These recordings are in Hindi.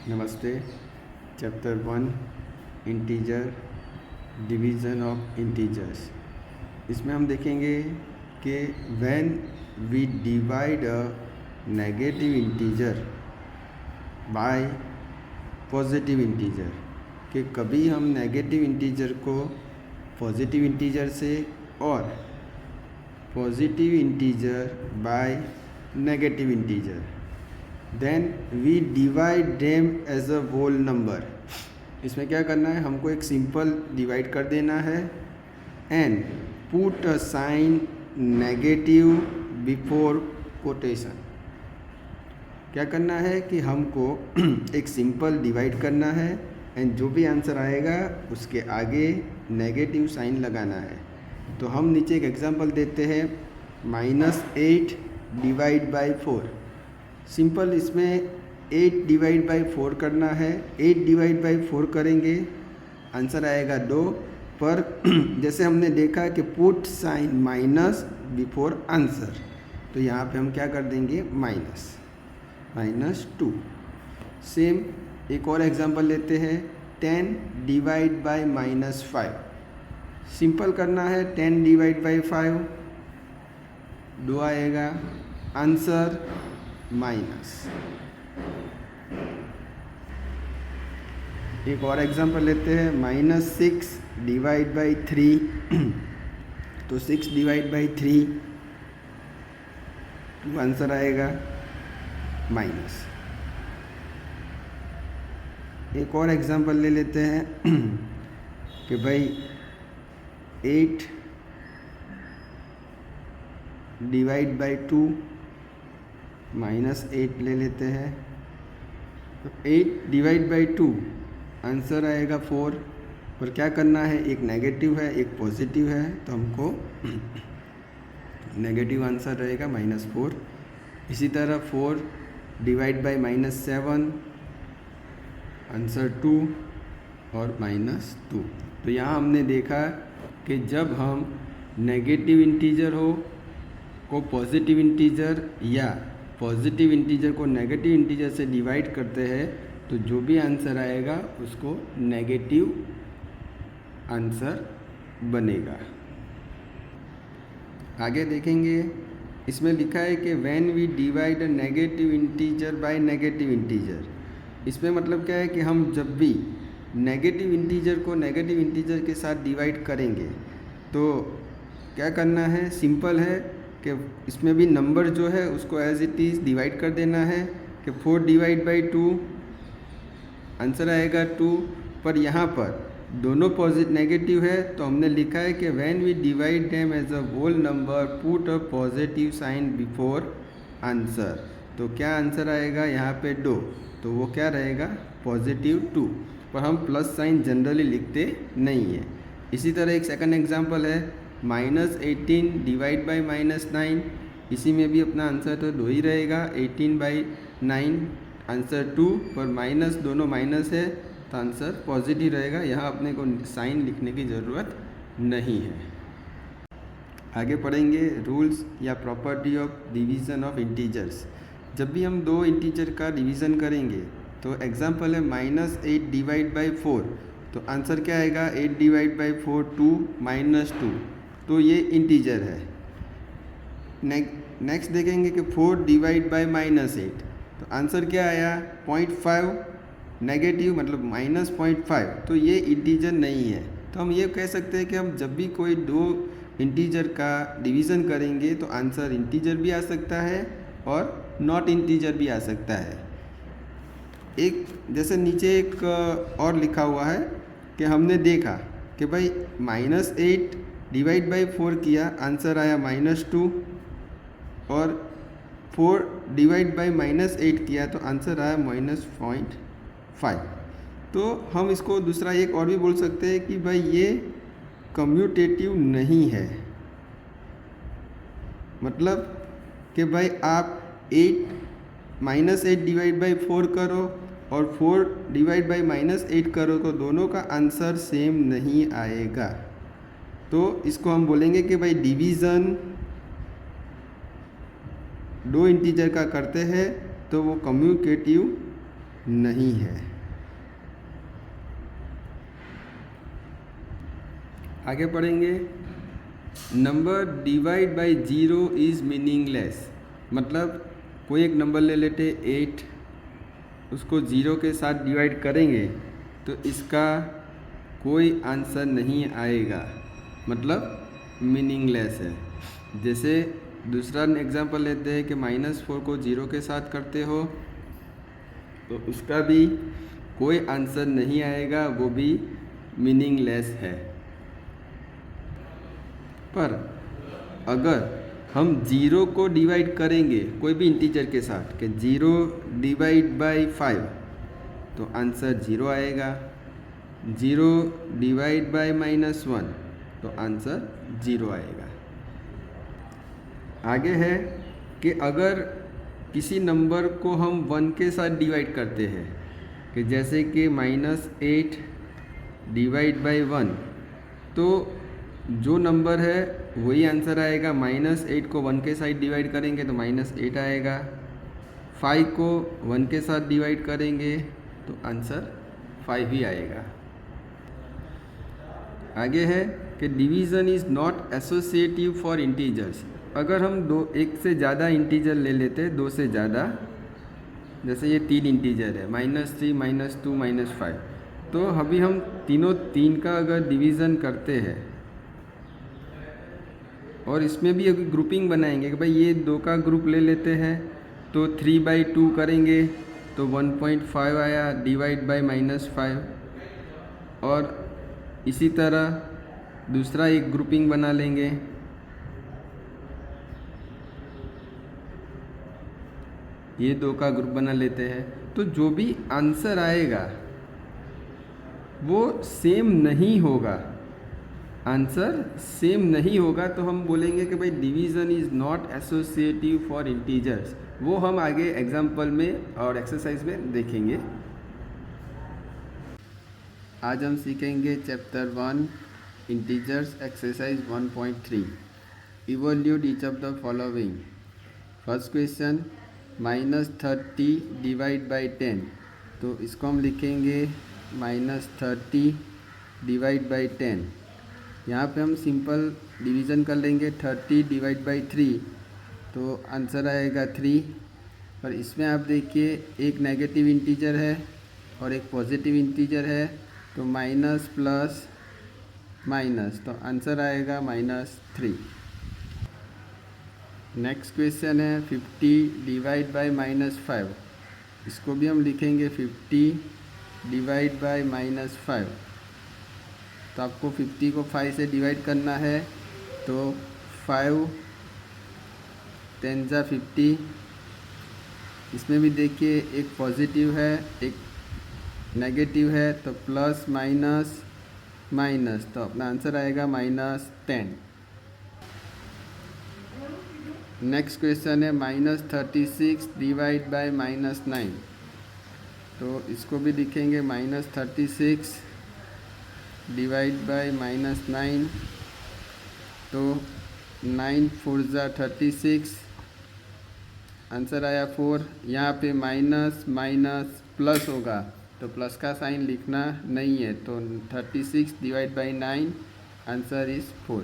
नमस्ते। Chapter 1 integer, division of integers. इसमें हम देखेंगे कि when we divide a negative integer by positive integer, कि कभी हम नेगेटिव इंटीजर को पॉजिटिव इंटीजर से और positive integer by negative integer, then we divide them as a whole number. इसमें क्या करना है, हमको एक सिंपल डिवाइड कर देना है and put a sign negative before quotation. क्या करना है कि हमको एक सिंपल डिवाइड करना है एंड जो भी आंसर आएगा उसके आगे नेगेटिव साइन लगाना है। तो हम नीचे एक एग्जांपल देते हैं, -8 डिवाइड बाय 4। सिंपल इसमें 8 डिवाइड बाई 4 करना है। 8 डिवाइड बाई 4 करेंगे, आंसर आएगा 2। पर जैसे हमने देखा कि put sign minus before answer, तो यहाँ पे हम क्या कर देंगे, -2। सेम एक और एग्जांपल लेते हैं, 10 डिवाइड बाई -5। सिंपल करना है, 10 डिवाइड बाई 5, 2 आएगा, आंसर माइनस। एक और एग्जांपल लेते हैं, -6 डिवाइड बाई 3। तो 6 डिवाइड बाई 3, 2 आंसर आएगा माइनस। एक और एग्जांपल ले लेते हैं कि भाई 8 डिवाइड बाई 2, -8 ले लेते हैं। तो 8 डिवाइड बाई 2, आंसर आएगा 4। पर क्या करना है, एक नेगेटिव है एक पॉजिटिव है, तो हमको नेगेटिव आंसर रहेगा -4। इसी तरह 4 डिवाइड बाई -7, आंसर 2 और -2। तो यहाँ हमने देखा कि जब हम नेगेटिव इंटीजर को पॉजिटिव इंटीजर या पॉजिटिव इंटीजर को नेगेटिव इंटीजर से डिवाइड करते हैं, तो जो भी आंसर आएगा उसको नेगेटिव आंसर बनेगा। आगे देखेंगे, इसमें लिखा है कि when we divide a negative integer by negative integer. इसमें मतलब क्या है कि हम जब भी नेगेटिव इंटीजर को नेगेटिव इंटीजर के साथ डिवाइड करेंगे तो क्या करना है, सिंपल है कि इसमें भी नंबर जो है उसको एज इट इज़ डिवाइड कर देना है कि 4 डिवाइड बाई 2, आंसर आएगा 2। पर यहाँ पर दोनों पॉजिटिव नेगेटिव है, तो हमने लिखा है कि when we divide them as a whole number put a positive sign before answer. तो क्या आंसर आएगा यहाँ पे 2, तो वो क्या रहेगा, +2। पर हम प्लस साइन जनरली लिखते नहीं है। इसी तरह एक सेकंड एग्जांपल है, -18 डिवाइड बाई -9। इसी में भी अपना आंसर तो 2 ही रहेगा, 18/9, आंसर 2। पर माइनस, दोनों माइनस है तो आंसर पॉजिटिव रहेगा। यहाँ अपने को साइन लिखने की ज़रूरत नहीं है। आगे पढ़ेंगे रूल्स या property of division of integers. जब भी हम दो इंटीजर का डिवीज़न करेंगे, तो एग्जांपल है -8 डिवाइड बाई 4, तो आंसर क्या आएगा, 8 डिवाइड बाई 4, 2 -2। तो ये इंटीजर है। नेक्स्ट देखेंगे कि 4 डिवाइड बाई -8, तो आंसर क्या आया, 0.5, नेगेटिव मतलब -0.5। तो ये इंटीजर नहीं है। तो हम ये कह सकते हैं कि हम जब भी कोई दो इंटीजर का डिवीज़न करेंगे तो आंसर इंटीजर भी आ सकता है और नॉट इंटीजर भी आ सकता है। एक जैसे नीचे एक और लिखा हुआ है कि हमने देखा कि भाई -8 डिवाइड बाई 4 किया, आंसर आया -2। और 4 डिवाइड बाई -8 किया तो आंसर आया -0.5। तो हम इसको दूसरा एक और भी बोल सकते हैं कि भाई ये कम्यूटेटिव नहीं है। मतलब कि भाई आप -8 डिवाइड बाई 4 करो और 4 डिवाइड बाई -8 करो तो दोनों का आंसर सेम नहीं आएगा। तो इसको हम बोलेंगे कि भाई डिवीज़न दो इंटीजर का करते हैं तो वो कम्यूटेटिव नहीं है। आगे पढ़ेंगे, number divide by zero is meaningless. मतलब कोई एक नंबर ले लेते 8, उसको ज़ीरो के साथ डिवाइड करेंगे तो इसका कोई आंसर नहीं आएगा, मतलब मीनिंगलेस है। जैसे दूसरा एग्जांपल लेते हैं कि -4 को ज़ीरो के साथ करते हो तो उसका भी कोई आंसर नहीं आएगा, वो भी मीनिंगलेस है। पर अगर हम ज़ीरो को डिवाइड करेंगे कोई भी इंटीजर के साथ कि 0 डिवाइड बाय 5 तो आंसर 0 आएगा, 0 डिवाइड बाय -1 तो आंसर 0 आएगा। आगे है कि अगर किसी नंबर को हम 1 के साथ डिवाइड करते हैं कि जैसे कि -8 डिवाइड बाय 1 तो जो नंबर है वही आंसर आएगा। -8 को 1 के साथ डिवाइड करेंगे तो -8 आएगा, 5 को 1 के साथ डिवाइड करेंगे तो आंसर 5 ही आएगा। आगे है कि division is not associative for integers. अगर हम एक से ज़्यादा इंटीजर ले लेते हैं, 2 से ज़्यादा, जैसे ये 3 इंटीजर है -3 -2 -5, तो अभी हम तीनों 3 का अगर डिवीज़न करते हैं और इसमें भी अभी ग्रुपिंग बनाएंगे कि भाई ये 2 का ग्रुप ले लेते हैं तो 3/2 करेंगे तो 1.5 आया डिवाइड बाय -5, और इसी तरह दूसरा एक ग्रुपिंग बना लेंगे, ये 2 का ग्रुप बना लेते हैं, तो जो भी आंसर आएगा वो सेम नहीं होगा, आंसर सेम नहीं होगा। तो हम बोलेंगे कि भाई division is not associative for integers. वो हम आगे एग्जाम्पल में और एक्सरसाइज में देखेंगे। आज हम सीखेंगे chapter 1 integers exercise 1.3 evolute each of the following. First question -30 divide by 10, तो इसको हम लिखेंगे -30 डिवाइड बाई 10। यहाँ पे हम सिंपल डिवीज़न कर लेंगे, 30 डिवाइड बाई 3 तो आंसर आएगा 3। और इसमें आप देखिए एक नेगेटिव इंटीजर है और एक पॉजिटिव इंटीजर है, तो माइनस प्लस माइनस तो आंसर आएगा -3। नेक्स्ट क्वेश्चन है 50 डिवाइड बाई -5, इसको भी हम लिखेंगे 50 डिवाइड बाई -5। तो आपको 50 को 5 से डिवाइड करना है, तो 5 10 जा 50। इसमें भी देखिए एक पॉजिटिव है एक नेगेटिव है, तो प्लस माइनस माइनस तो अपना आंसर आएगा -10। नेक्स्ट क्वेश्चन है -36 डिवाइड बाय -9, तो इसको भी लिखेंगे -36 डिवाइड बाय -9, तो 9 4 जा 36, आंसर आया 4। यहाँ पे माइनस माइनस प्लस होगा तो प्लस का साइन लिखना नहीं है, तो 36 divide by 9 answer is 4।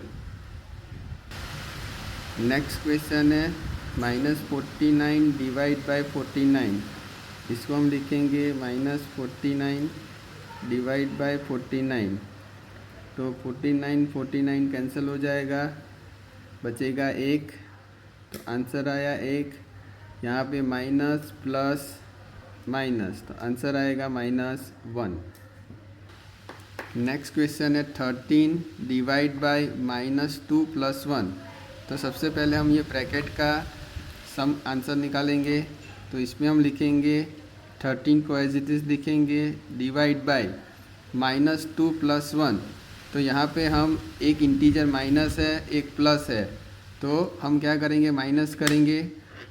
Next question है -49 डिवाइड बाई 49, इसको हम लिखेंगे -49 डिवाइड बाई 49, तो 49 कैंसिल हो जाएगा, बचेगा 1, तो आंसर आया 1। यहाँ पे माइनस प्लस माइनस तो आंसर आएगा -1। नेक्स्ट क्वेश्चन है 13 डिवाइड बाई -2 + 1, तो सबसे पहले हम ये ब्रैकेट का सम आंसर निकालेंगे। तो इसमें हम लिखेंगे 13 को एज इट इज़ लिखेंगे डिवाइड बाई -2 + 1, तो यहाँ पे हम एक इंटीजर माइनस है एक प्लस है, तो हम क्या करेंगे माइनस करेंगे,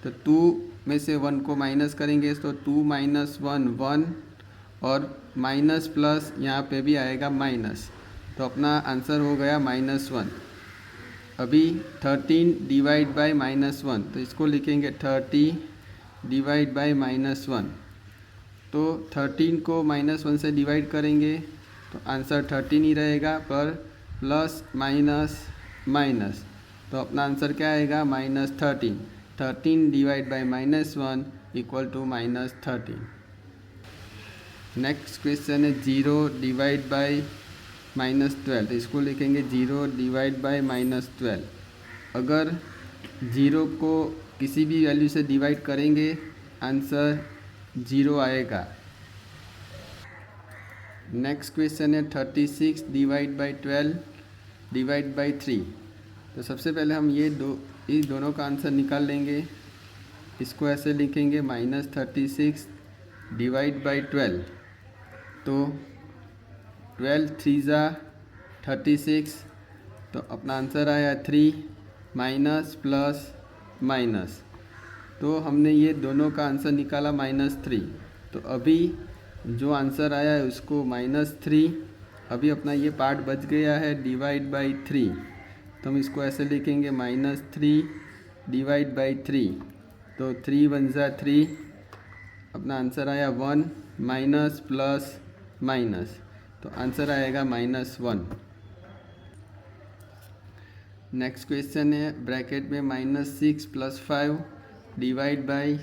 तो 2 में से 1 को माइनस करेंगे, तो 2 - 1 1, और माइनस प्लस यहाँ पे भी आएगा माइनस, तो अपना आंसर हो गया -1। अभी 13 डिवाइड बाई -1, तो इसको लिखेंगे 30 डिवाइड बाई -1, तो 13 को -1 से डिवाइड करेंगे तो आंसर 13 ही रहेगा, पर प्लस माइनस माइनस, तो अपना आंसर क्या आएगा -13। 13 divide by -1 equal to -13। Next question है 0 डिवाइड बाई -12, तो इसको लिखेंगे 0 डिवाइड बाई -12। अगर 0 को किसी भी वैल्यू से डिवाइड करेंगे आंसर 0 आएगा। नेक्स्ट क्वेश्चन है 36 डिवाइड बाई 12 डिवाइड बाई 3। तो सबसे पहले हम इस दोनों का आंसर निकाल लेंगे। इसको ऐसे लिखेंगे -36 डिवाइड बाई 12, तो 12 3 ज़ा 36, तो अपना आंसर आया 3 माइनस प्लस माइनस, तो हमने ये दोनों का आंसर निकाला -3। तो अभी जो आंसर आया है उसको -3, अभी अपना ये पार्ट बच गया है डिवाइड बाई 3, तो हम इसको ऐसे लिखेंगे -3 डिवाइड बाई 3, तो 3 1 ज़ा 3, अपना आंसर आया 1 माइनस प्लस माइनस, तो आंसर आएगा -1। नेक्स्ट क्वेश्चन है ब्रैकेट में -6 + 5 डिवाइड बाई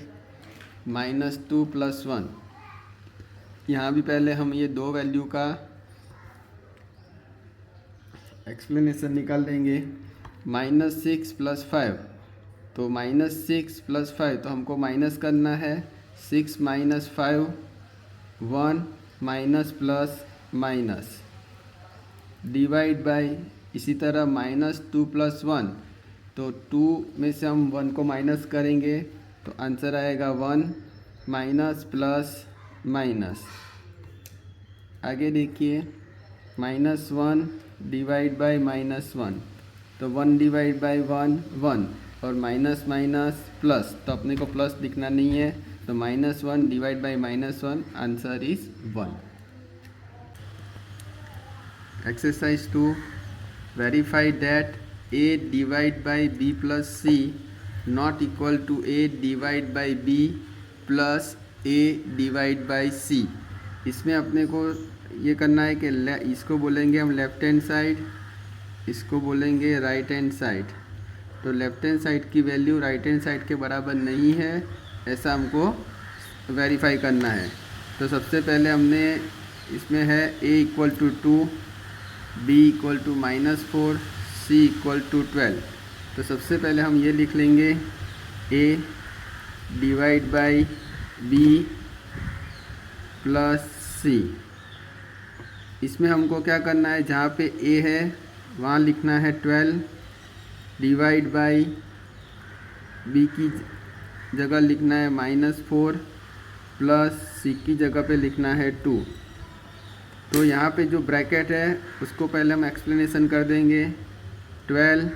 -2 + 1। यहाँ भी पहले हम ये दो वैल्यू का एक्सप्लेनेशन निकाल देंगे। -6 + 5, तो -6 + 5, तो हमको माइनस करना है 6 - 5 1 minus plus minus divide by, इसी तरह -2 + 1, तो 2 में से हम 1 को माइनस करेंगे तो आंसर आएगा 1 माइनस प्लस माइनस। आगे देखिए -1 डिवाइड बाई -1, तो 1 डिवाइड बाई 1 1, और माइनस माइनस प्लस, तो अपने को प्लस दिखना नहीं है, तो -1 divide by -1, answer is 1। Exercise 2, verify that a divide by b plus c not equal to a divide by b plus a divide by c। इसमें अपने को ये करना है कि इसको बोलेंगे हम लेफ़्ट हैंड साइड, इसको बोलेंगे राइट हैंड साइड। तो लेफ़्ट हैंड साइड की वैल्यू राइट हैंड साइड के बराबर नहीं है, ऐसा हमको वेरीफाई करना है। तो सबसे पहले हमने इसमें है a equal to 2, b equal to -4, c equal to 12। तो सबसे पहले हम ये लिख लेंगे a divide by b plus c। इसमें हमको क्या करना है, जहाँ पे a है वहाँ लिखना है 12 डिवाइड बाई b की जगह लिखना है -4 प्लस c की जगह पे लिखना है 2। तो यहाँ पे जो ब्रैकेट है उसको पहले हम एक्सप्लेनेशन कर देंगे। 12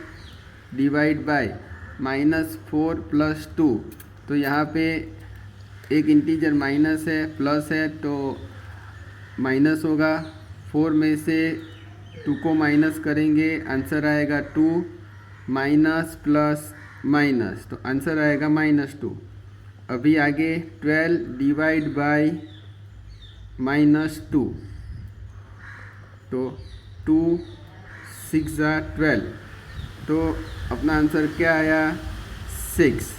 डिवाइड बाई -4 प्लस 2, तो यहाँ पे एक इंटीजर माइनस है प्लस है तो माइनस होगा, 4 में से 2 को माइनस करेंगे आंसर आएगा 2 माइनस प्लस माइनस, तो आंसर आएगा -2। अभी आगे 12 डिवाइड बाई -2, तो 2 6 ज़ा 12, तो अपना आंसर क्या आया 6,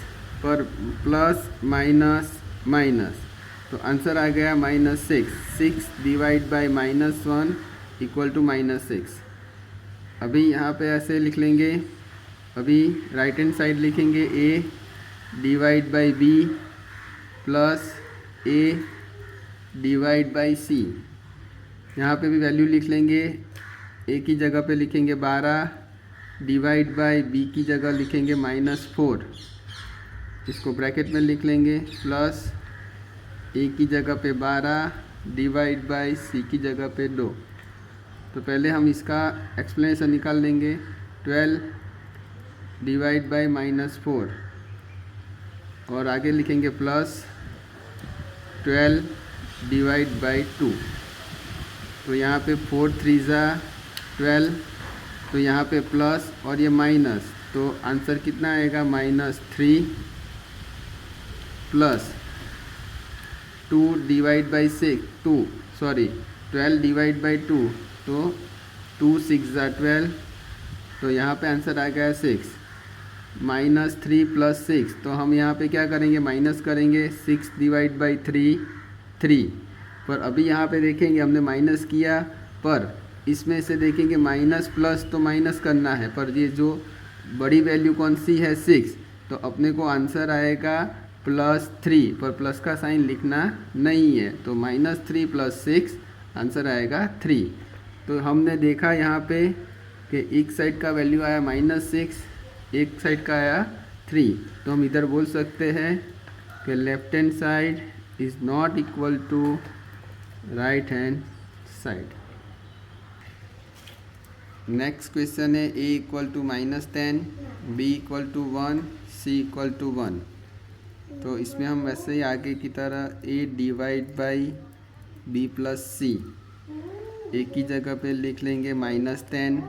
पर प्लस माइनस माइनस, तो आंसर आ गया -6। 6 डिवाइड बाई -1 इक्वल टू -6। अभी यहाँ पे ऐसे लिख लेंगे, अभी राइट हैंड साइड लिखेंगे a divide by b plus a divide by c। यहाँ पे भी वैल्यू लिख लेंगे, a की जगह पे लिखेंगे 12 डिवाइड बाई b की जगह लिखेंगे -4, इसको ब्रैकेट में लिख लेंगे, प्लस a की जगह पे 12 डिवाइड बाई c की जगह पे 2। तो पहले हम इसका एक्सप्लेनेशन निकाल लेंगे। 12 डिवाइड बाई -4, और आगे लिखेंगे प्लस 12 डिवाइड बाई 2। तो यहाँ पे 4 3 ज़ा 12, तो यहाँ पे प्लस और ये माइनस, तो आंसर कितना आएगा -3 प्लस 12 डिवाइड बाई 2, तो 2 6 ज़ा 12, तो यहाँ पे आंसर आ गया 6। -3 + 6, तो हम यहाँ पे क्या करेंगे, माइनस करेंगे। 6 डिवाइड बाई 3 3, पर अभी यहाँ पे देखेंगे हमने माइनस किया, पर इसमें से देखेंगे माइनस प्लस तो माइनस करना है, पर ये जो बड़ी वैल्यू कौन सी है 6, तो अपने को आंसर आएगा +3, पर प्लस का साइन लिखना नहीं है, तो -3 + 6 आंसर आएगा 3। तो हमने देखा यहाँ पे कि एक साइड का वैल्यू आया -6, एक साइड का आया 3, तो हम इधर बोल सकते हैं कि left hand side is not equal to right hand side. Next question है a = -10, b = 1, c = 1। तो इसमें हम वैसे ही आगे की तरह a divide by b + c, a की जगह पे लिख लेंगे -10,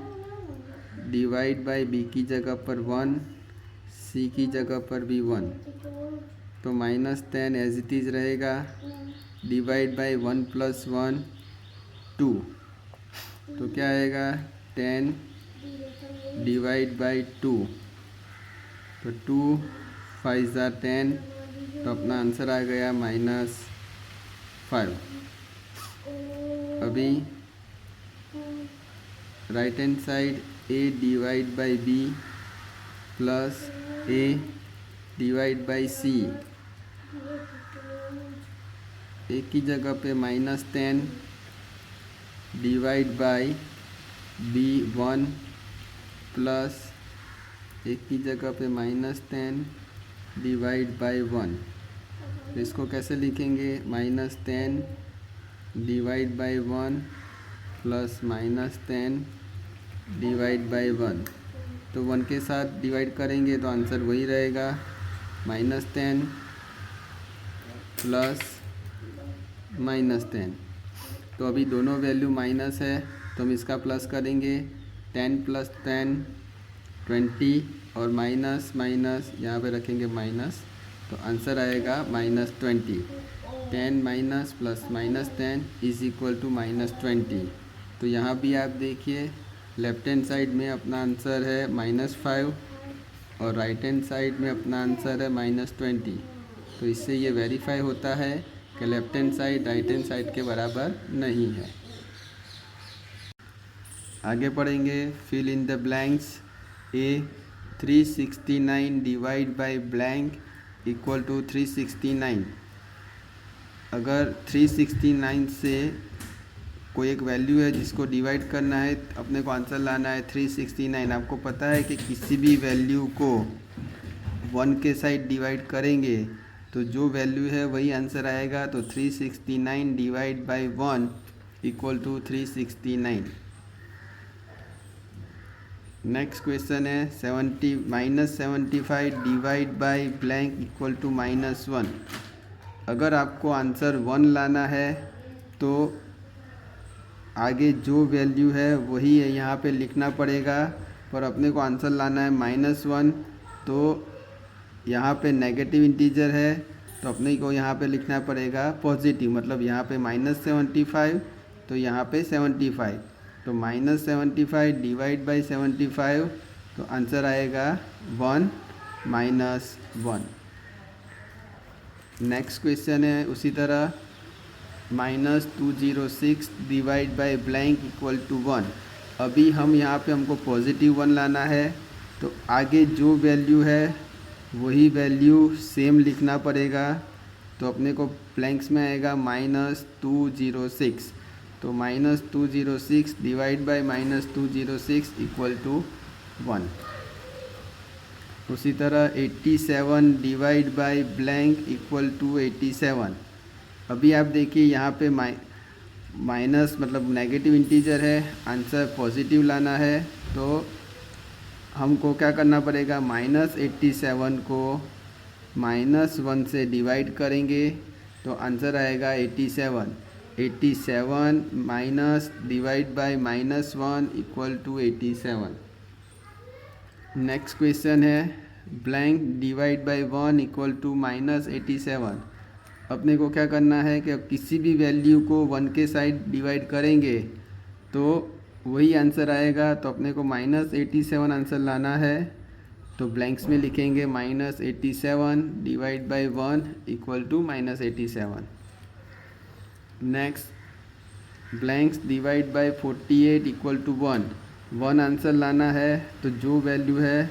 डिवाइड बाई b की जगह पर 1, c की जगह पर भी 1, तो -10 एज इट इज़ रहेगा, डिवाइड बाई 1 + 1 2, तो क्या आएगा 10 डिवाइड बाई 2, तो 2 5 ज़ा 10, तो अपना आंसर आ गया -5। अभी right hand side a divide by b plus a divide by c, a की जगह पे -10 divide by b1 plus a की जगह पे -10 डिवाइड बाई 1, तो इसको कैसे लिखेंगे, -10 divide by 1 plus -10 divide by 1, तो 1 के साथ डिवाइड करेंगे तो आंसर वही रहेगा, -10 प्लस -10। तो अभी दोनों वैल्यू माइनस है, तो हम इसका प्लस करेंगे, 10 + 10 20, और माइनस माइनस यहाँ पे रखेंगे माइनस, तो आंसर आएगा -20। 10 minus plus -10 is equal to -20। तो यहाँ भी आप देखिए लेफ्ट हैंड साइड में अपना आंसर है -5, और राइट हैंड साइड में अपना आंसर है -20। तो इससे ये वेरीफाई होता है कि left hand side right hand side के बराबर नहीं है। आगे पढ़ेंगे, fill in the blanks. a 369 divide by blank equal to 369। अगर 369 से कोई एक वैल्यू है जिसको डिवाइड करना है, अपने को आंसर लाना है 369। आपको पता है कि किसी भी वैल्यू को 1 के साइड डिवाइड करेंगे तो जो वैल्यू है वही आंसर आएगा, तो 369 divide by 1 equal to 369। Next question है -75 divide by blank equal to -1। अगर आपको आंसर 1 लाना है तो आगे जो वैल्यू है वही है यहाँ पे लिखना पड़ेगा, पर अपने को आंसर लाना है -1, तो यहाँ पे नेगेटिव इंटीजर है तो अपने को यहाँ पे लिखना पड़ेगा पॉजिटिव, मतलब यहाँ पे -75 तो यहाँ पे 75, तो -75 डिवाइड बाई 75, तो आंसर आएगा 1 -1। नेक्स्ट क्वेश्चन है उसी तरह -206 divide by blank equal to 1। अभी हम यहाँ पे हमको पॉजिटिव 1 लाना है, तो आगे जो वैल्यू है वही वैल्यू सेम लिखना पड़ेगा, तो अपने को ब्लैंक्स में आएगा -206, तो -206 डिवाइड बाई -206 इक्वल टू 1। उसी तरह 87 divide by blank equal to 87। अभी आप देखिए यहाँ पे माइनस मतलब नेगेटिव इंटीजर है, आंसर पॉजिटिव लाना है, तो हमको क्या करना पड़ेगा, -87 को -1 से डिवाइड करेंगे तो आंसर आएगा 87। 87 minus divide by -1 equal to 87। Next question है blank divide by 1 equal to -87। अपने को क्या करना है कि किसी भी वैल्यू को 1 के साइड डिवाइड करेंगे तो वही आंसर आएगा। तो अपने को -87 आंसर लाना है। तो ब्लैंक्स में लिखेंगे -87 divide by 1 equal to -87। Next blanks divide by 48 equal to 1 answer लाना है। तो जो वैल्यू है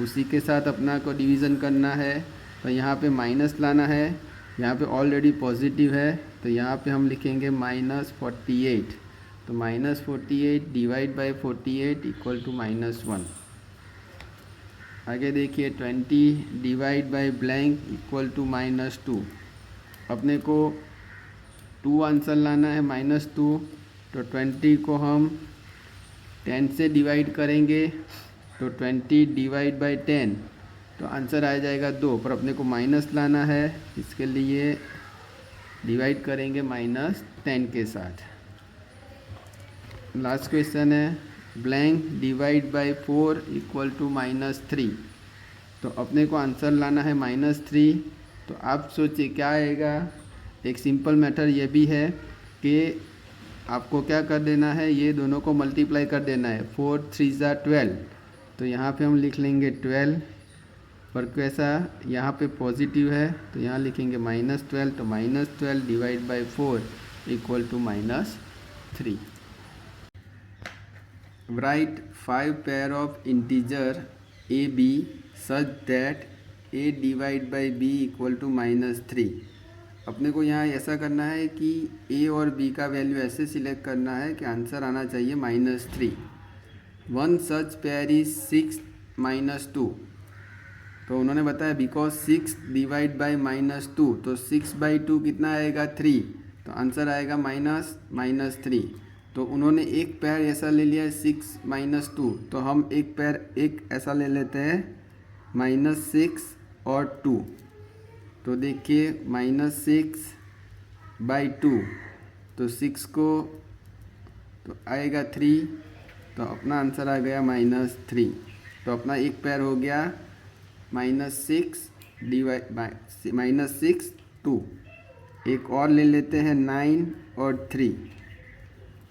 उसी के साथ अपना को डिवीज़न करना है। तो यहाँ पे माइनस लाना है, यहाँ पे ऑलरेडी पॉजिटिव है तो यहाँ पे हम लिखेंगे -48। तो -48 डिवाइड बाई 48 इक्वल टू -1। आगे देखिए 20 divide by blank equal to -2। अपने को 2 आंसर लाना है -2। तो 20 को हम 10 से डिवाइड करेंगे तो 20 डिवाइड बाई 10 तो आंसर आ जाएगा 2। पर अपने को माइनस लाना है, इसके लिए डिवाइड करेंगे -10 के साथ। लास्ट क्वेश्चन है blank divide by 4 equal to -3। तो अपने को आंसर लाना है -3। तो आप सोचिए क्या आएगा। एक सिंपल मेथड ये भी है कि आपको क्या कर देना है, ये दोनों को मल्टीप्लाई कर देना है। 4 3 ज़ा 12। तो यहाँ पे हम लिख लेंगे 12। पर कैसा, यहाँ पे पॉजिटिव है तो यहाँ लिखेंगे -12। तो -12 divide by 4 equal to -3। Write 5 pair of integer A B such that a divide by b equal to -3। अपने को यहाँ ऐसा करना है कि a और b का वैल्यू ऐसे सिलेक्ट करना है कि आंसर आना चाहिए -3। 1 सच पेयर इज 6 -2। तो उन्होंने बताया बिकॉज 6 डिवाइड बाई -2 तो 6/2 कितना आएगा 3। तो आंसर आएगा -3। तो उन्होंने एक पेयर ऐसा ले लिया है 6 - 2। तो हम एक पेयर एक ऐसा ले लेते हैं -6 और 2। तो देखिए -6/2 तो 6 को तो आएगा 3। तो अपना आंसर आ गया -3। तो अपना एक पेयर हो गया -6 डिवाइड बाई -6 2। एक और ले लेते हैं 9 और 3।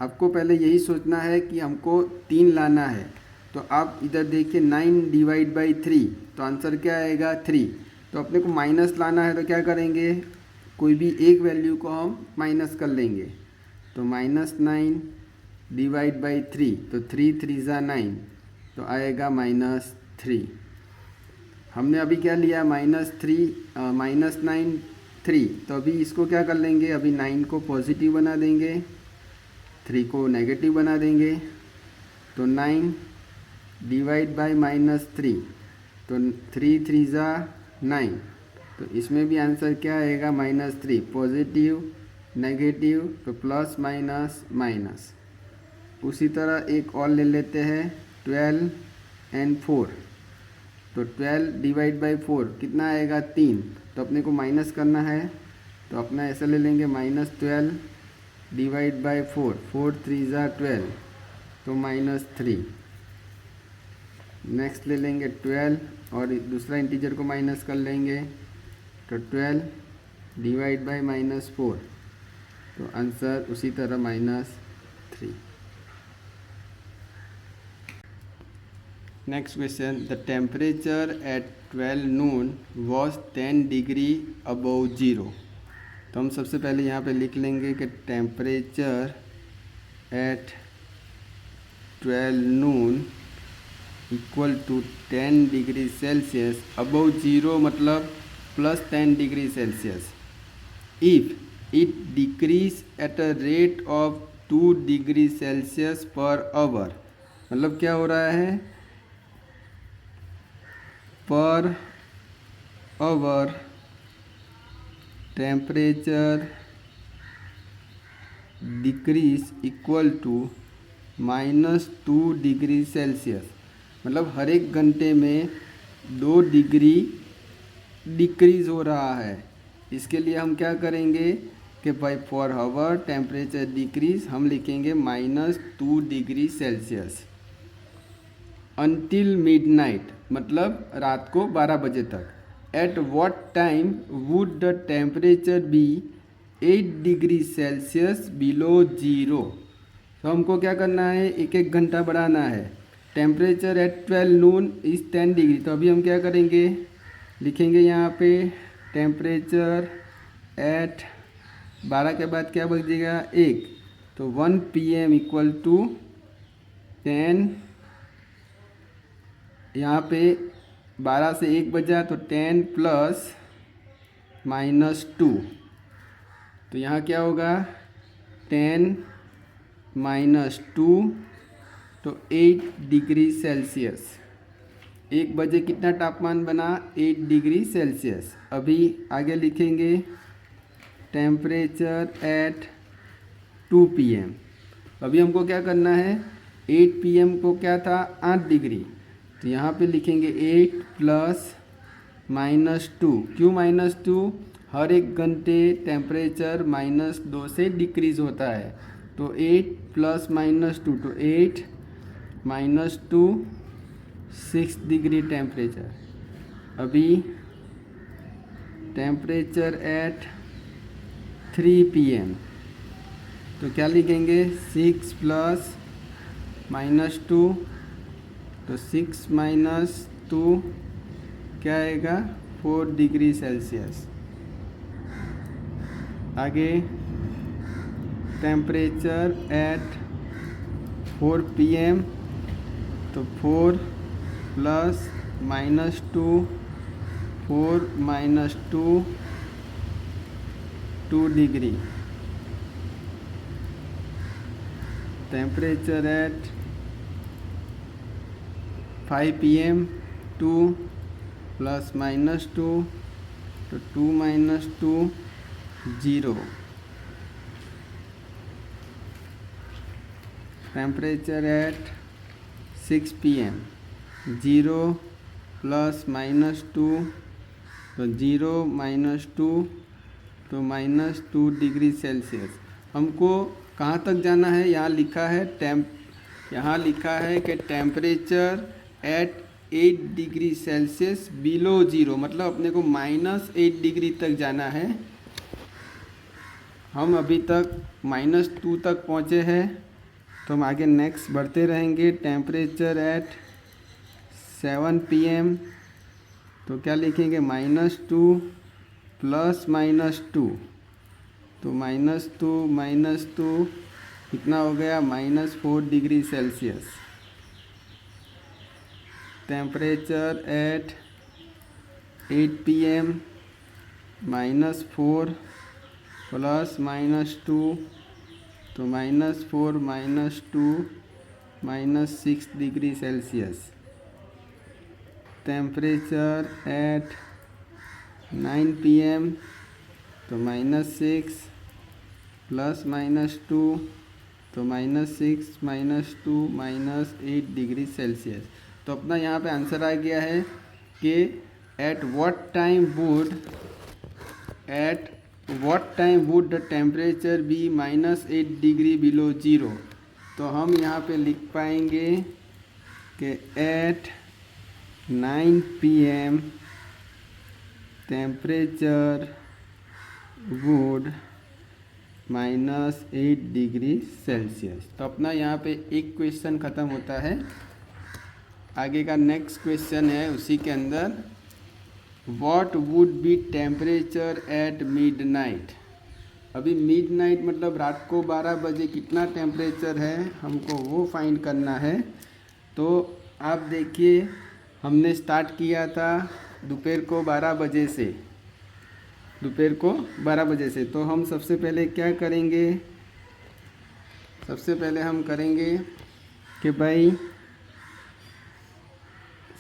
आपको पहले यही सोचना है कि हमको 3 लाना है। तो आप इधर देखिए 9 डिवाइड बाई 3 तो आंसर क्या आएगा 3। तो अपने को माइनस लाना है तो क्या करेंगे, कोई भी एक वैल्यू को हम माइनस कर लेंगे। तो -9 डिवाइड बाई 3 तो 3 3 ज़ा 9 तो आएगा -3। हमने अभी क्या लिया -9 3। तो अभी इसको क्या कर लेंगे, अभी 9 को पॉजिटिव बना देंगे, 3 को नेगेटिव बना देंगे। तो 9 डिवाइड बाई -3 तो 3 3 ज़ा 9। तो इसमें भी आंसर क्या आएगा -3। पॉजिटिव नेगेटिव तो प्लस माइनस माइनस। उसी तरह एक और ले लेते हैं 12 एंड 4। तो 12 डिवाइड बाई 4 कितना आएगा 3। तो अपने को माइनस करना है तो अपना ऐसा ले लेंगे -12 डिवाइड बाई 4 4 3 ज़ा 12 तो -3। नेक्स्ट ले लेंगे 12 और दूसरा इंटीजर को माइनस कर लेंगे। तो 12 डिवाइड बाई -4 तो आंसर उसी तरह -3। Next question the temperature at 12 noon was 10 degree above 0। तो हम सबसे पहले यहाँ पे लिख लेंगे कि temperature at 12 noon equal to 10 degree Celsius above 0 मतलब +10 degree Celsius. If it decreases at a rate of 2 degree Celsius per hour. मतलब क्या हो रहा है, per hour temperature decreases equal to -2 degree Celsius. मतलब हर एक घंटे में 2 डिग्री डिक्रीज़ हो रहा है। इसके लिए हम क्या करेंगे कि भाई फॉर आवर टेम्परेचर डिक्रीज हम लिखेंगे -2 डिग्री सेल्सियस अनटिल मिडनाइट मतलब रात को 12 बजे तक। At what time would the temperature be 8 degree Celsius below zero. तो हमको क्या करना है, एक एक घंटा बढ़ाना है। Temperature at 12 Noon is 10 degree. तो अभी हम क्या करेंगे, लिखेंगे यहाँ पे टेम्परेचर एट 12 के बाद क्या बचेगा 1, तो 1 PM इक्वल टू 10, यहाँ पे 12 से 1 बचा तो 10 प्लस -2, तो यहाँ क्या होगा 10 -2 तो 8 डिग्री सेल्सियस। 1 बजे कितना तापमान बना 8 डिग्री सेल्सियस। अभी आगे लिखेंगे टेम्परेचर एट 2 PM। अभी हमको क्या करना है, 8 PM को क्या था 8 डिग्री, तो यहाँ पे लिखेंगे 8 प्लस -2। क्यों -2, हर एक घंटे टेम्परेचर -2 से डिक्रीज़ होता है। तो 8 प्लस -2 तो 8 -2 6 डिग्री टेम्परेचर। अभी टेम्परेचर एट 3 PM, तो क्या लिखेंगे 6 प्लस -2, तो 6 -2 क्या आएगा 4 डिग्री सेल्सियस। आगे टेम्परेचर एट 4 PM, तो 4 plus -2 4 -2 2 degree. Temperature at 5 PM, 2 plus -2 तो 2 -2 0। टेम्परेचर एट 6 PM, 0 प्लस -2 तो 0 -2 तो -2 डिग्री सेल्सियस। हमको कहाँ तक जाना है, यहाँ लिखा है यहाँ लिखा है कि temperature eight 8 degree Celsius below zero, मतलब अपने को -8 डिग्री तक जाना है। हम अभी तक -2 तक पहुँचे हैं, तो हम आगे नेक्स्ट बढ़ते रहेंगे। टेम्परेचर एट 7 PM, तो क्या लिखेंगे -2 प्लस -2, तो -2 कितना हो गया -4 degree Celsius. Temperature at 8 PM, -4 plus -2 तो -4 -2 -6 degree Celsius. Temperature at 9 PM, तो -6 प्लस -2 तो -6 -2 -8 डिग्री सेल्सियस। तो अपना यहाँ पे आंसर आ गया है कि at what time would the temperature be -8 degree below zero. तो हम यहाँ पे लिख पाएंगे कि at 9 PM temperature would -8 degree Celsius. तो अपना यहाँ पे एक क्वेश्चन ख़त्म होता है। आगे का नेक्स्ट क्वेश्चन है उसी के अंदर, what would be temperature at midnight. अभी मिडनाइट मतलब रात को 12 बजे कितना टेम्परेचर है हमको वो फाइंड करना है। तो आप देखिए हमने स्टार्ट किया था दोपहर को 12 बजे से। तो हम सबसे पहले क्या करेंगे, सबसे पहले हम करेंगे कि भाई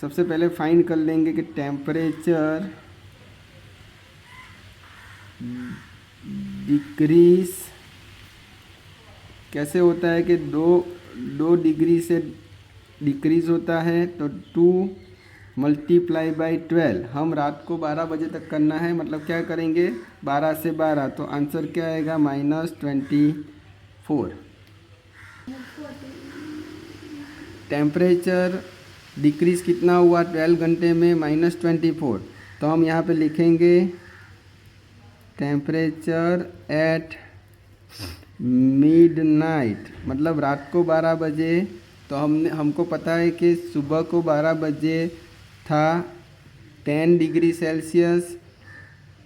सबसे पहले फाइंड कर लेंगे कि टेम्परेचर डिक्रीज कैसे होता है कि 2 डिग्री से डिक्रीज़ होता है। तो 2 मल्टीप्लाई बाई 12 हम रात को 12 बजे तक करना है, मतलब क्या करेंगे 12 से 12, तो आंसर क्या आएगा -24। टेम्परेचर डिक्रीज़ कितना हुआ 12 घंटे में -24, तो हम यहाँ पे लिखेंगे टेम्परेचर एट मिडनाइट, मतलब रात को 12 बजे। तो हमको पता है कि सुबह को 12 बजे था 10 डिग्री सेल्सियस,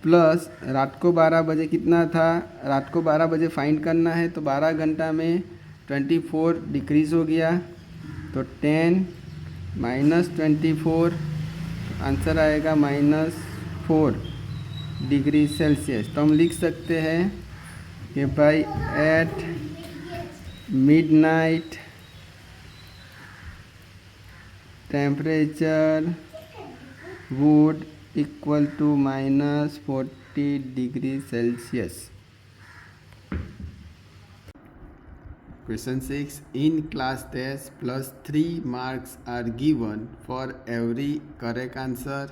प्लस रात को 12 बजे कितना था, रात को 12 बजे फाइंड करना है तो 12 घंटा में 24 डिक्रीज़ हो गया। तो 10 माइनस 24, आंसर आएगा -4 डिग्री सेल्सियस। तो हम लिख सकते हैं कि by at midnight temperature would equal to -40 degree Celsius. Question 6. In class test +3 marks are given for every correct answer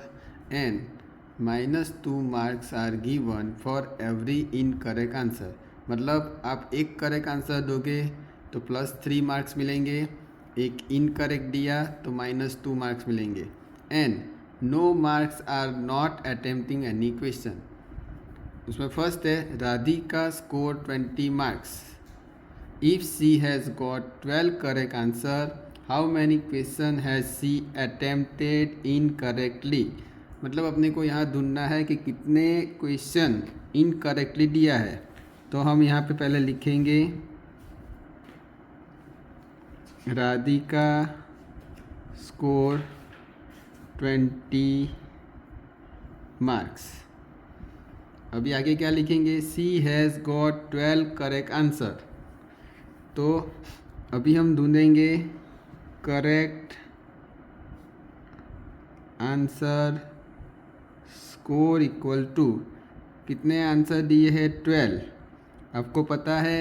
and -2 marks are given for every incorrect answer. मतलब आप एक करेक्ट आंसर दोगे तो +3 मार्क्स मिलेंगे, एक इनकरेक्ट दिया तो -2 मार्क्स मिलेंगे। And no marks are not attempting any question. उसमें फर्स्ट है Radhika score 20 marks. If she has got 12 correct answer, how many question has she attempted incorrectly. मतलब अपने को यहाँ ढूंढना है कि कितने क्वेश्चन इनकरेक्टली दिया है। तो हम यहाँ पे पहले लिखेंगे राधिका स्कोर 20 मार्क्स। अभी आगे क्या लिखेंगे, she has got 12 correct answer. तो अभी हम ढूंढेंगे correct answer score equal to कितने आंसर दिए हैं 12। आपको पता है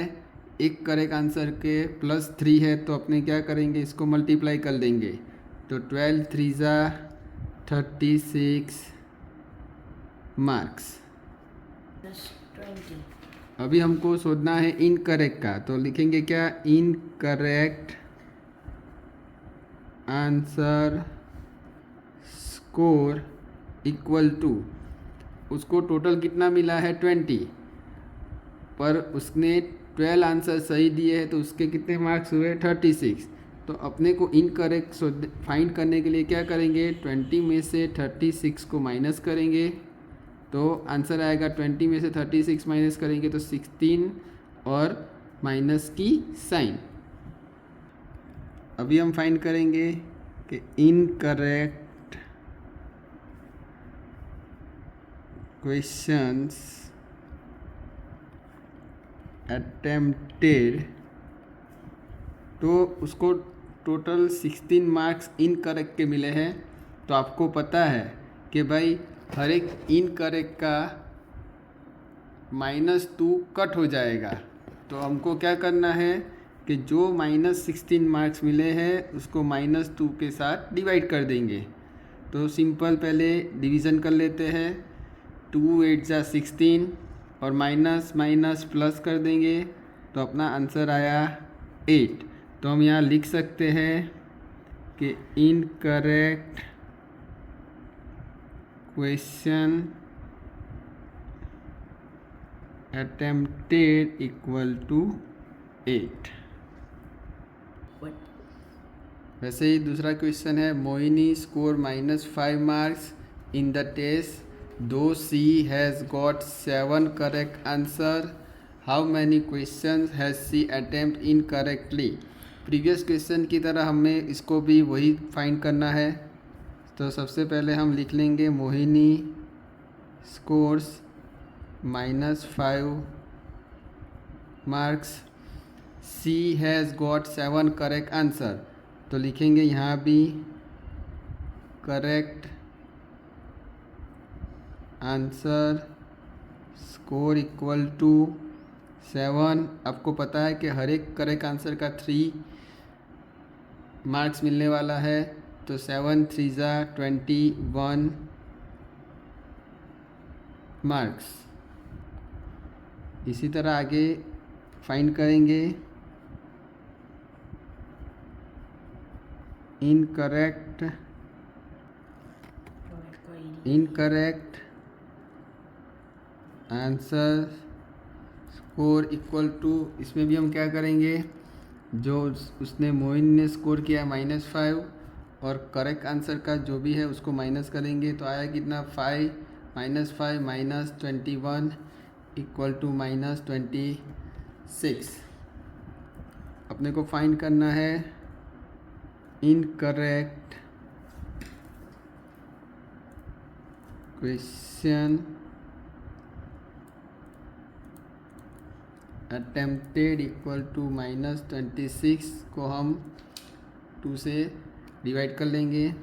एक करेक्ट आंसर के +3 है तो अपने क्या करेंगे, इसको मल्टीप्लाई कर देंगे। तो 12 3 ज़ा 36 मार्क्स। अभी हमको सोचना है इनकरेक्ट का, तो लिखेंगे क्या, incorrect answer score equal to, उसको टोटल कितना मिला है 20, पर उसने 12 आंसर सही दिए हैं तो उसके कितने मार्क्स हुए 36। तो अपने को इनकरेक्ट फाइंड करने के लिए क्या करेंगे, 20 में से 36 को माइनस करेंगे तो आंसर आएगा 20 में से 36 माइनस करेंगे तो 16 और माइनस की साइन। अभी हम फाइंड करेंगे कि इनकरेक्ट क्वेश्चंस अटेम्प्टेड, तो उसको टोटल 16 मार्क्स इनकरेक्ट के मिले हैं। तो आपको पता है कि भाई हर एक इनकरेक्ट का -2 कट हो जाएगा। तो हमको क्या करना है कि जो -16 मार्क्स मिले हैं उसको -2 के साथ डिवाइड कर देंगे। तो सिंपल पहले डिवीज़न कर लेते हैं, 2 8 जा 16 और माइनस माइनस प्लस कर देंगे तो अपना आंसर आया 8। तो हम यहाँ लिख सकते हैं कि incorrect question attempted equal to 8। वैसे ही दूसरा क्वेश्चन है, Mohini score -5 marks in the test though she has got 7 correct answer, how many question has she attempt incorrectly. Previous question की तरह हमें इसको भी वही फाइंड करना है। तो सबसे पहले हम लिख लेंगे Mohini scores -5 marks, she has got 7 correct answer. तो लिखेंगे यहाँ भी correct answer score equal to 7। आपको पता है कि हर एक करेक्ट आंसर का 3 मार्क्स मिलने वाला है। तो 7 3 ज़ा 21 मार्क्स। इसी तरह आगे फाइंड करेंगे incorrect answer score equal to, इसमें भी हम क्या करेंगे, जो उसने मोइन ने स्कोर किया -5 और करेक्ट आंसर का जो भी है उसको माइनस करेंगे, तो आया कितना 5 -5 -21 इक्वल टू -26। अपने को फाइंड करना है incorrect question attempted equal to -26 को हम 2 से डिवाइड कर लेंगे।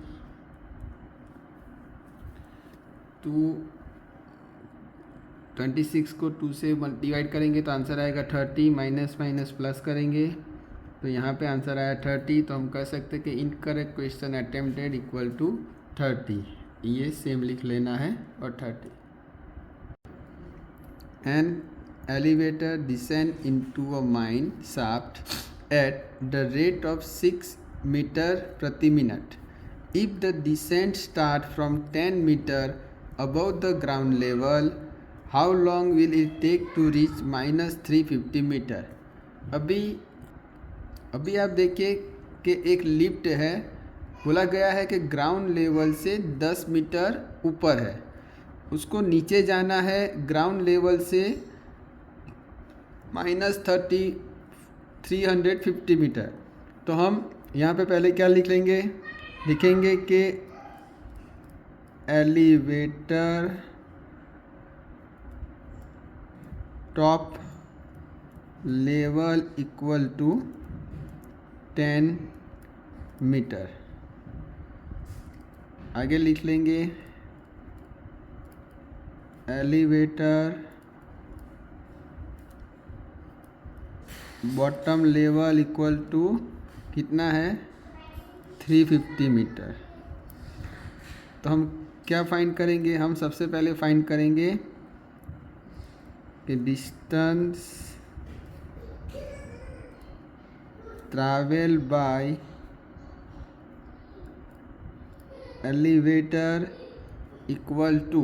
26 को 2 से डिवाइड करेंगे तो आंसर आएगा 30, माइनस माइनस प्लस करेंगे तो यहाँ पे आंसर आया 30। तो हम कह सकते हैं कि incorrect question attempted equal to 30, ये सेम लिख लेना है और 30। An elevator descend into a mine shaft at the rate of 6 metre प्रति minute. If the descent start from 10 metre above the ground level, how long will it take to reach -350 metre. अभी आप देखिए कि एक लिफ्ट है, बोला गया है कि ग्राउंड लेवल से 10 मीटर ऊपर है, उसको नीचे जाना है ग्राउंड लेवल से -350 मीटर। तो हम यहाँ पे पहले क्या लिख लेंगे, लिखेंगे कि elevator top level equal to 10 metre. आगे लिख लेंगे elevator bottom level equal to कितना है 350 मीटर। तो हम क्या फाइंड करेंगे, हम सबसे पहले फाइंड करेंगे कि distance travel by elevator equal to,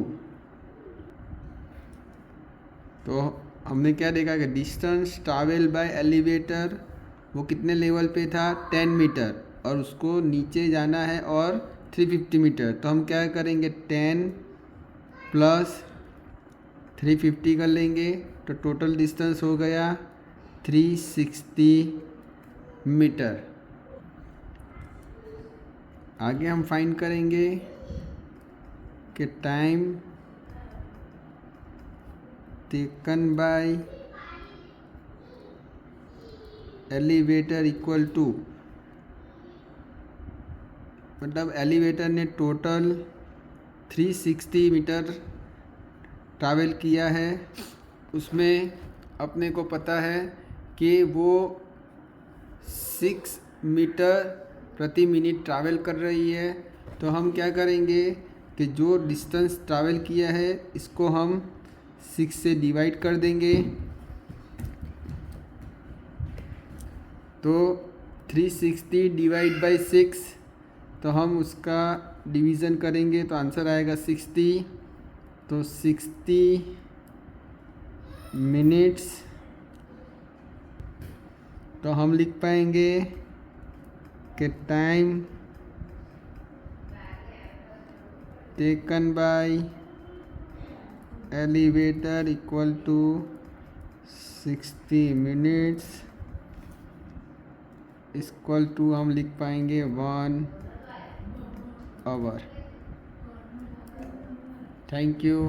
तो हमने क्या देखा कि डिस्टेंस ट्रैवल बाय एलिवेटर वो कितने लेवल पे था 10 मीटर और उसको नीचे जाना है और 350 मीटर। तो हम क्या करेंगे 10 प्लस 350 कर लेंगे तो टोटल डिस्टेंस हो गया 360 मीटर। आगे हम फाइंड करेंगे कि time taken by elevator equal to, मतलब एलिवेटर ने टोटल 360 मीटर ट्रैवल किया है, उसमें अपने को पता है कि वो 6 मीटर प्रति मिनट ट्रैवल कर रही है। तो हम क्या करेंगे कि जो डिस्टेंस ट्रैवल किया है इसको हम 6 से डिवाइड कर देंगे, तो 360 डिवाइड बाई 6, तो हम उसका डिवीज़न करेंगे तो आंसर आएगा 60। तो 60 मिनट्स, तो हम लिख पाएंगे कि time taken by elevator equal to 60 minutes equal to हम लिख पाएंगे 1 आवर। Thank you.